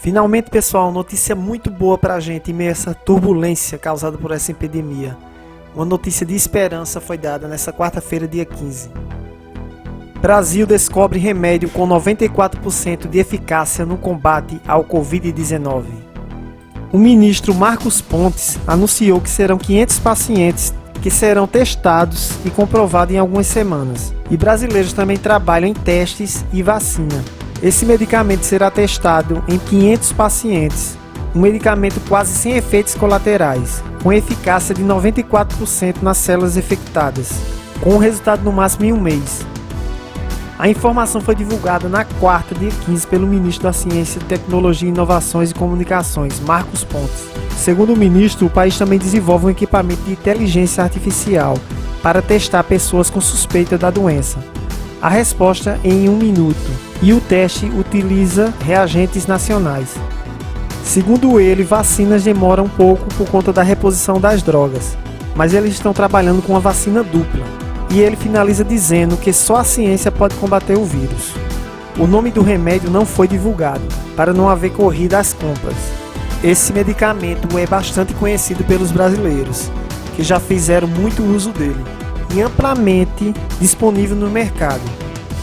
Finalmente, pessoal, notícia muito boa pra gente em meio a essa turbulência causada por essa epidemia. Uma notícia de esperança foi dada nesta quarta-feira, dia 15. Brasil descobre remédio com 94% de eficácia no combate ao Covid-19. O ministro Marcos Pontes anunciou que serão 500 pacientes que serão testados e comprovados em algumas semanas. E brasileiros também trabalham em testes e vacina. Esse medicamento será testado em 500 pacientes, um medicamento quase sem efeitos colaterais, com eficácia de 94% nas células infectadas, com o resultado no máximo em um mês. A informação foi divulgada na quarta, dia 15, pelo ministro da Ciência, Tecnologia, Inovações e Comunicações, Marcos Pontes. Segundo o ministro, o país também desenvolve um equipamento de inteligência artificial para testar pessoas com suspeita da doença. A resposta em 1 minuto, e o teste utiliza reagentes nacionais. Segundo ele, vacinas demoram um pouco por conta da reposição das drogas, mas eles estão trabalhando com uma vacina dupla. E ele finaliza dizendo que só a ciência pode combater o vírus. O nome do remédio não foi divulgado, para não haver corrida às compras. Esse medicamento é bastante conhecido pelos brasileiros, que já fizeram muito uso dele, e amplamente disponível no mercado.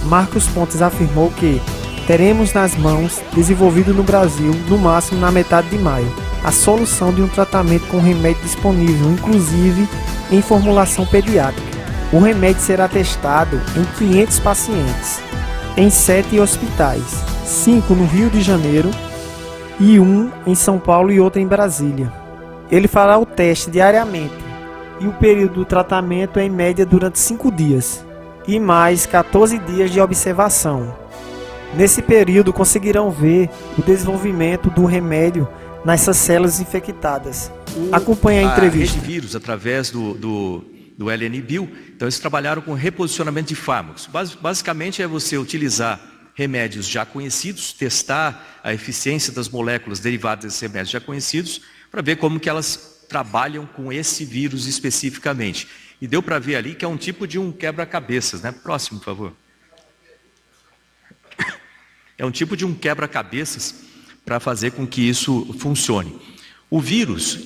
Marcos Pontes afirmou que teremos nas mãos, desenvolvido no Brasil, no máximo na metade de maio, a solução de um tratamento com remédio disponível, inclusive em formulação pediátrica. O remédio será testado em 500 pacientes, em 7 hospitais, 5 no Rio de Janeiro e 1 em São Paulo e outro em Brasília. Ele fará o teste diariamente e o período do tratamento é em média durante 5 dias e mais 14 dias de observação. Nesse período conseguirão ver o desenvolvimento do remédio nessas células infectadas. Acompanhe a entrevista. A rede vírus, através do LNBio, então eles trabalharam com reposicionamento de fármacos. Basicamente é você utilizar remédios já conhecidos, testar a eficiência das moléculas derivadas desses remédios já conhecidos, para ver como que elas trabalham com esse vírus especificamente. E deu para ver ali que é um tipo de um quebra-cabeças, né? Próximo, por favor. É um tipo de um quebra-cabeças para fazer com que isso funcione. O vírus,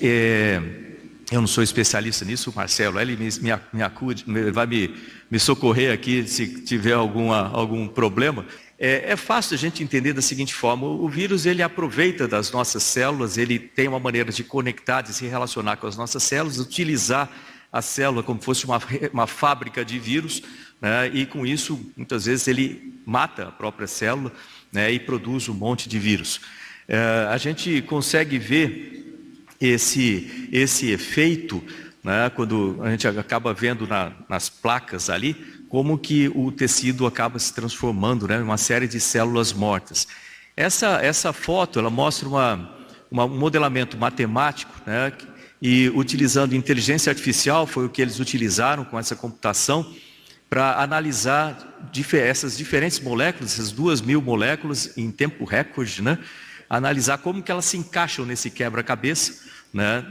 eu não sou especialista nisso, o Marcelo, ele me acude, vai me socorrer aqui se tiver algum problema. É fácil a gente entender da seguinte forma: o vírus ele aproveita das nossas células, ele tem uma maneira de conectar, de se relacionar com as nossas células, utilizar a célula como fosse uma fábrica de vírus, né? E com isso, muitas vezes, ele mata a própria célula, né? E produz um monte de vírus. A gente consegue ver esse efeito, né? Quando a gente acaba vendo nas placas ali, como que o tecido acaba se transformando, né? Em uma série de células mortas. Essa foto, ela mostra um modelamento matemático, né? E utilizando inteligência artificial, foi o que eles utilizaram com essa computação, para analisar essas diferentes moléculas, essas 2.000 moléculas em tempo recorde, né? Analisar como que elas se encaixam nesse quebra-cabeça, né?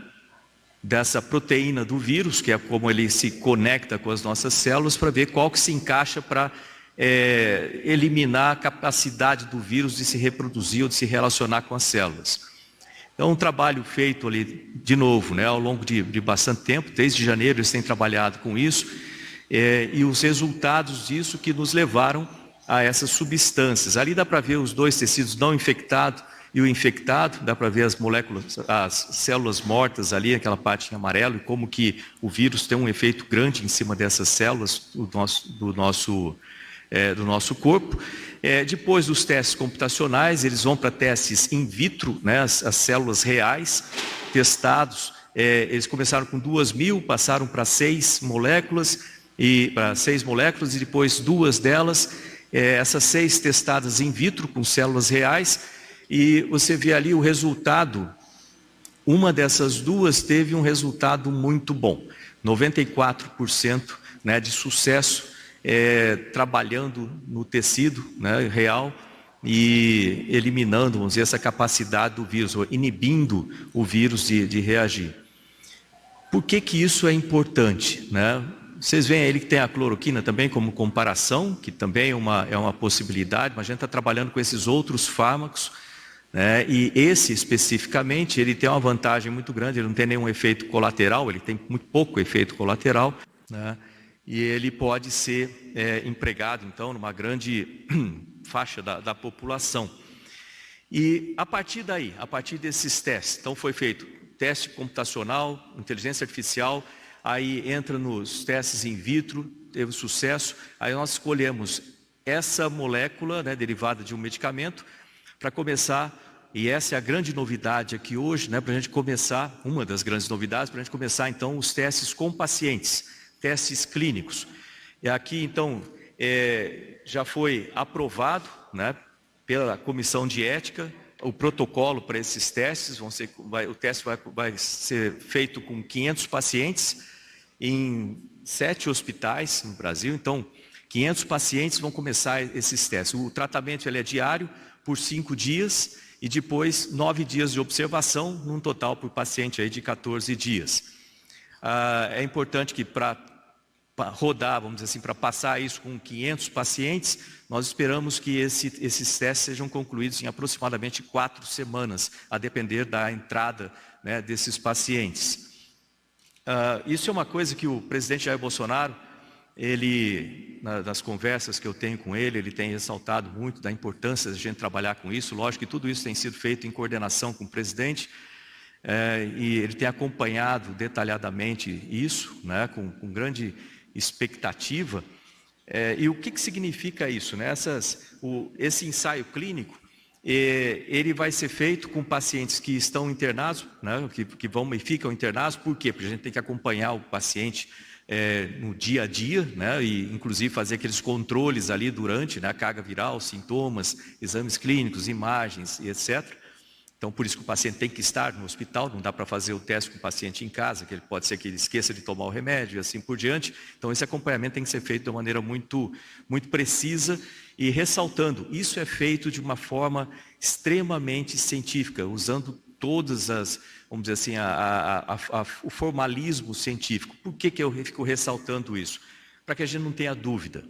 Dessa proteína do vírus, que é como ele se conecta com as nossas células, para ver qual que se encaixa para eliminar a capacidade do vírus de se reproduzir ou de se relacionar com as células. Então, um trabalho feito ali, de novo, né, ao longo de bastante tempo, desde janeiro eles têm trabalhado com isso, e os resultados disso que nos levaram a essas substâncias. Ali dá para ver os dois tecidos não infectados e o infectado, dá para ver as moléculas, as células mortas ali, aquela parte em amarelo, e como que o vírus tem um efeito grande em cima dessas células do nosso corpo. Depois dos testes computacionais, eles vão para testes in vitro, né, as células reais, testados. Eles começaram com 2.000, passaram para 6 moléculas, e depois 2 delas, essas 6 testadas in vitro com células reais, e você vê ali o resultado. Uma dessas 2 teve um resultado muito bom, 94%, né, de sucesso, trabalhando no tecido, né, real, e eliminando, vamos dizer, essa capacidade do vírus, ou inibindo o vírus de reagir. Por que isso é importante, né? Vocês veem aí que tem a cloroquina também como comparação, que também é uma possibilidade, mas a gente está trabalhando com esses outros fármacos, né? E esse especificamente, ele tem uma vantagem muito grande, ele não tem nenhum efeito colateral, ele tem muito pouco efeito colateral, né? E ele pode ser empregado, então, numa grande faixa da população. E a partir daí, a partir desses testes, então foi feito teste computacional, inteligência artificial, aí entra nos testes in vitro, teve sucesso, aí nós escolhemos essa molécula, né, derivada de um medicamento, para começar, e essa é a grande novidade aqui hoje, né, para a gente começar, uma das grandes novidades, para a gente começar então os testes com pacientes, testes clínicos. E aqui então já foi aprovado, né, pela comissão de ética, o protocolo para esses testes, o teste vai ser feito com 500 pacientes em 7 hospitais no Brasil, então 500 pacientes vão começar esses testes. O tratamento ele é diário, por 5 dias, e depois 9 dias de observação, num total por paciente aí de 14 dias. É importante que para rodar, vamos dizer assim, para passar isso com 500 pacientes, nós esperamos que esses testes sejam concluídos em aproximadamente 4 semanas, a depender da entrada, né, desses pacientes. Isso é uma coisa que o presidente Jair Bolsonaro, nas conversas que eu tenho com ele tem ressaltado muito da importância de a gente trabalhar com isso. Lógico que tudo isso tem sido feito em coordenação com o presidente, e ele tem acompanhado detalhadamente isso, né, com grande expectativa. E o que significa isso, né? Esse ensaio clínico, ele vai ser feito com pacientes que estão internados, né, que vão e ficam internados. Por quê? Porque a gente tem que acompanhar o paciente no dia a dia, né, e inclusive fazer aqueles controles ali durante, né, a carga viral, sintomas, exames clínicos, imagens e etc. Então, por isso que o paciente tem que estar no hospital, não dá para fazer o teste com o paciente em casa, que ele pode ser que ele esqueça de tomar o remédio e assim por diante. Então, esse acompanhamento tem que ser feito de uma maneira muito, muito precisa e ressaltando, isso é feito de uma forma extremamente científica, usando todas as, vamos dizer assim, o formalismo científico. Por que eu fico ressaltando isso? Para que a gente não tenha dúvida.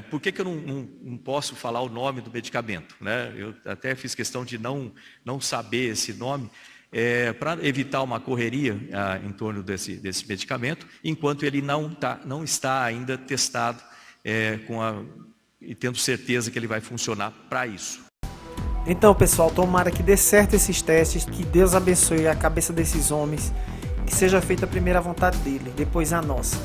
Por que eu não posso falar o nome do medicamento, né? Eu até fiz questão de não saber esse nome, para evitar uma correria em torno desse medicamento, enquanto ele não está ainda testado e tendo certeza que ele vai funcionar para isso. Então, pessoal, tomara que dê certo esses testes, que Deus abençoe a cabeça desses homens, que seja feita a primeira vontade dele, depois a nossa.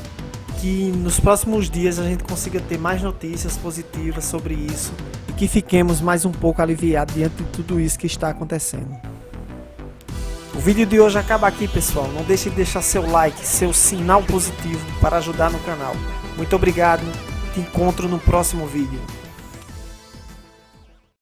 Que nos próximos dias a gente consiga ter mais notícias positivas sobre isso e que fiquemos mais um pouco aliviados diante de tudo isso que está acontecendo. O vídeo de hoje acaba aqui, pessoal. Não deixe de deixar seu like, seu sinal positivo para ajudar no canal. Muito obrigado. Te encontro no próximo vídeo.